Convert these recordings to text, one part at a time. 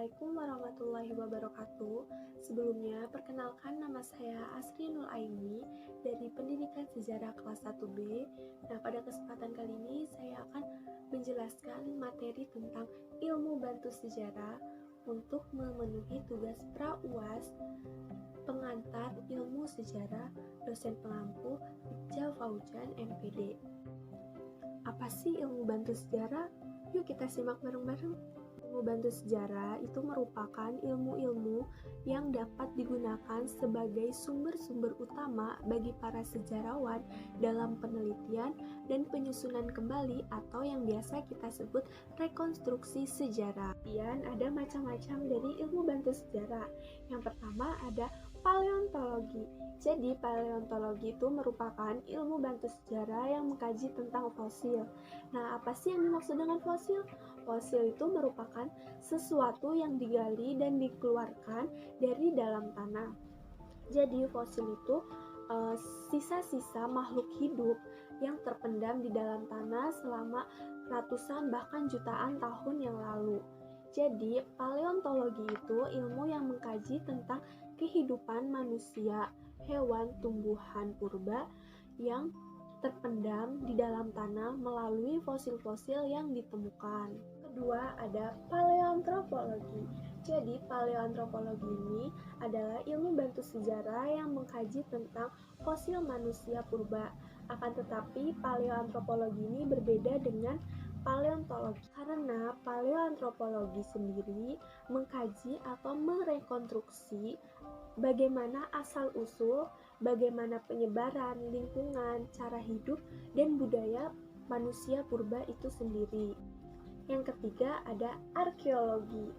Assalamualaikum warahmatullahi wabarakatuh. Sebelumnya, perkenalkan nama saya Asri Nur Aini dari Pendidikan Sejarah kelas 1B. Nah, pada kesempatan kali ini saya akan menjelaskan materi tentang ilmu bantu sejarah untuk memenuhi tugas pra-UAS pengantar ilmu sejarah dosen pengampu Iqbal Fauzan MPD. Apa sih ilmu bantu sejarah? Yuk kita simak bareng-bareng. Ilmu bantu sejarah itu merupakan ilmu-ilmu yang dapat digunakan sebagai sumber-sumber utama bagi para sejarawan dalam penelitian dan penyusunan kembali atau yang biasa kita sebut rekonstruksi sejarah. Kemudian ada macam-macam dari ilmu bantu sejarah. Yang pertama ada paleontologi. Jadi paleontologi itu merupakan ilmu bantu sejarah yang mengkaji tentang fosil. Nah, apa sih yang dimaksud dengan fosil? Fosil itu merupakan sesuatu yang digali dan dikeluarkan dari dalam tanah. Jadi fosil itu sisa-sisa makhluk hidup yang terpendam di dalam tanah selama ratusan bahkan jutaan tahun yang lalu. Jadi paleontologi itu ilmu yang mengkaji tentang kehidupan manusia, hewan, tumbuhan purba yang terpendam di dalam tanah melalui fosil-fosil yang ditemukan. Kedua, ada paleoantropologi. Jadi, paleoantropologi ini adalah ilmu bantu sejarah yang mengkaji tentang fosil manusia purba. Akan tetapi, paleoantropologi ini berbeda dengan paleontologi karena paleoantropologi sendiri mengkaji atau merekonstruksi bagaimana asal-usul, bagaimana penyebaran, lingkungan, cara hidup, dan budaya manusia purba itu sendiri. Yang ketiga ada arkeologi.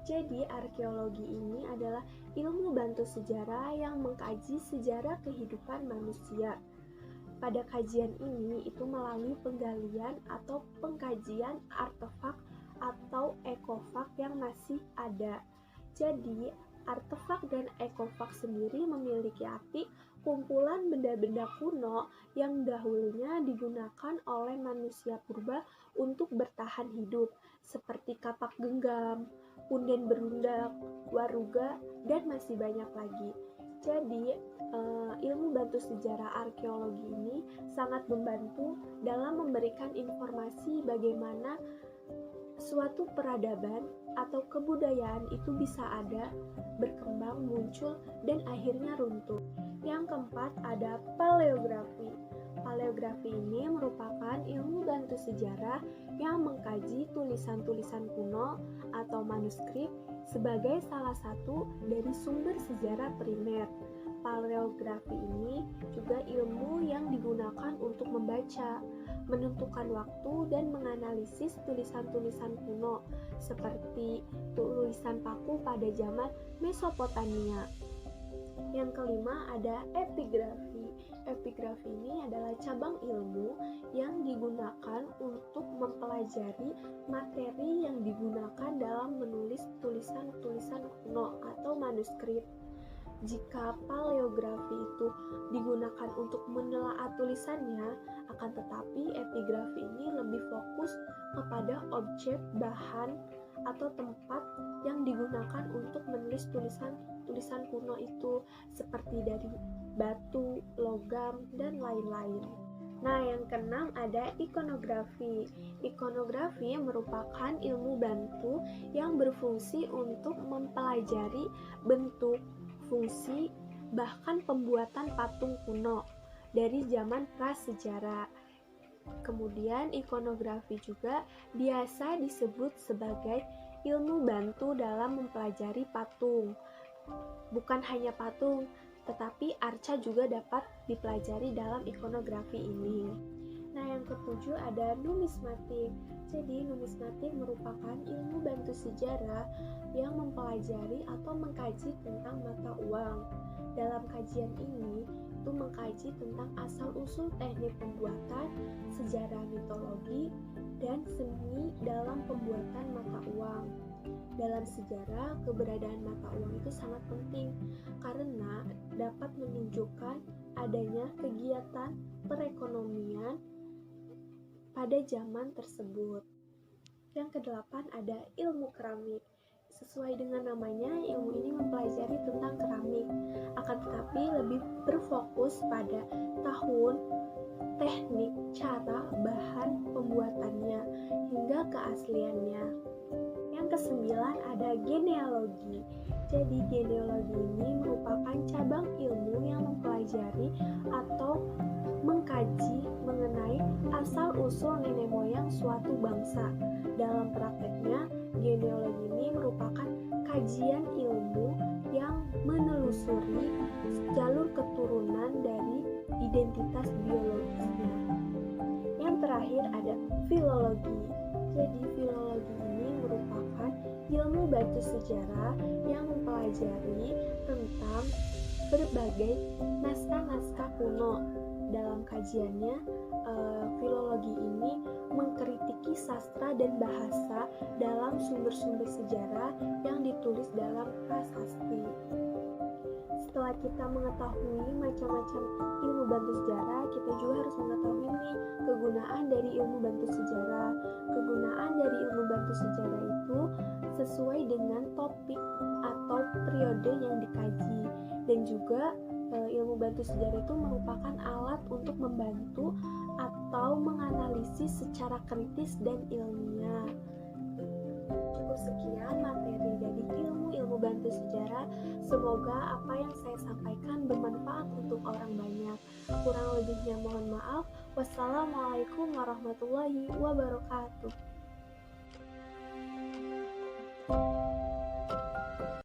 Jadi arkeologi ini adalah ilmu bantu sejarah yang mengkaji sejarah kehidupan manusia. Pada kajian ini itu melalui penggalian atau pengkajian artefak atau ekofak yang masih ada. Jadi artefak dan ekofak sendiri memiliki arti kumpulan benda-benda kuno yang dahulunya digunakan oleh manusia purba untuk bertahan hidup, seperti kapak genggam, punden berundak, waruga, dan masih banyak lagi. Jadi, ilmu bantu sejarah arkeologi ini sangat membantu dalam memberikan informasi bagaimana suatu peradaban atau kebudayaan itu bisa ada, berkembang, muncul, dan akhirnya runtuh. Yang keempat ada paleografi. Paleografi ini merupakan ilmu bantu sejarah yang mengkaji tulisan-tulisan kuno atau manuskrip sebagai salah satu dari sumber sejarah primer. Paleografi ini juga ilmu yang digunakan untuk membaca, menentukan waktu, dan menganalisis tulisan-tulisan kuno seperti tulisan paku pada zaman Mesopotamia. Yang kelima ada epigrafi. Epigrafi ini adalah cabang ilmu yang digunakan untuk mempelajari materi yang digunakan dalam menulis tulisan-tulisan kuno atau manuskrip. Jika paleografi itu digunakan untuk menelaah tulisannya, akan tetapi epigrafi ini lebih fokus kepada objek, bahan, atau tempat yang digunakan untuk menulis tulisan kuno itu seperti dari batu, logam, dan lain-lain. Nah, yang keenam ada ikonografi. Ikonografi merupakan ilmu bantu yang berfungsi untuk mempelajari bentuk, fungsi, bahkan pembuatan patung kuno dari zaman prasejarah. Kemudian ikonografi juga biasa disebut sebagai ilmu bantu dalam mempelajari patung. Bukan hanya patung, tetapi arca juga dapat dipelajari dalam ikonografi ini. Nah, yang ketujuh ada numismatik. Jadi, numismatik merupakan ilmu bantu sejarah yang mempelajari atau mengkaji tentang mata uang. Dalam kajian ini, itu mengkaji tentang asal-usul teknik pembuatan, sejarah mitologi, dan seni dalam pembuatan mata uang. Dalam sejarah, keberadaan mata uang itu sangat penting karena dapat menunjukkan adanya kegiatan perekonomian pada zaman tersebut. Yang kedelapan ada ilmu keramik. Sesuai dengan namanya, ilmu ini mempelajari tentang keramik, akan tetapi lebih berfokus pada tahun, teknik, cara, bahan pembuatannya, hingga keasliannya. Yang kesembilan ada genealogi. Jadi genealogi ini merupakan cabang ilmu yang mempelajari atau mengkaji mengenai asal-usul nenek moyang suatu bangsa. Dalam prakteknya, genealogi ini merupakan kajian ilmu yang menelusuri jalur keturunan dari identitas biologisnya. Yang terakhir ada filologi. Jadi filologi ini merupakan ilmu bantu sejarah yang mempelajari tentang berbagai naskah-naskah kuno. Dalam kajiannya, filologi ini mengkritiki sastra dan bahasa dalam sumber-sumber sejarah yang ditulis dalam prasasti. Setelah kita mengetahui macam-macam ilmu bantu sejarah, kita juga harus mengetahui nih kegunaan dari ilmu bantu sejarah. Kegunaan dari ilmu bantu sejarah itu sesuai dengan topik atau periode yang dikaji, dan juga ilmu bantu sejarah itu merupakan alat untuk membantu atau menganalisis secara kritis dan ilmiah. Cukup sekian materi dari ilmu bantu sejarah. Semoga apa yang saya sampaikan bermanfaat untuk orang banyak. Kurang lebihnya mohon maaf. Wassalamualaikum warahmatullahi wabarakatuh.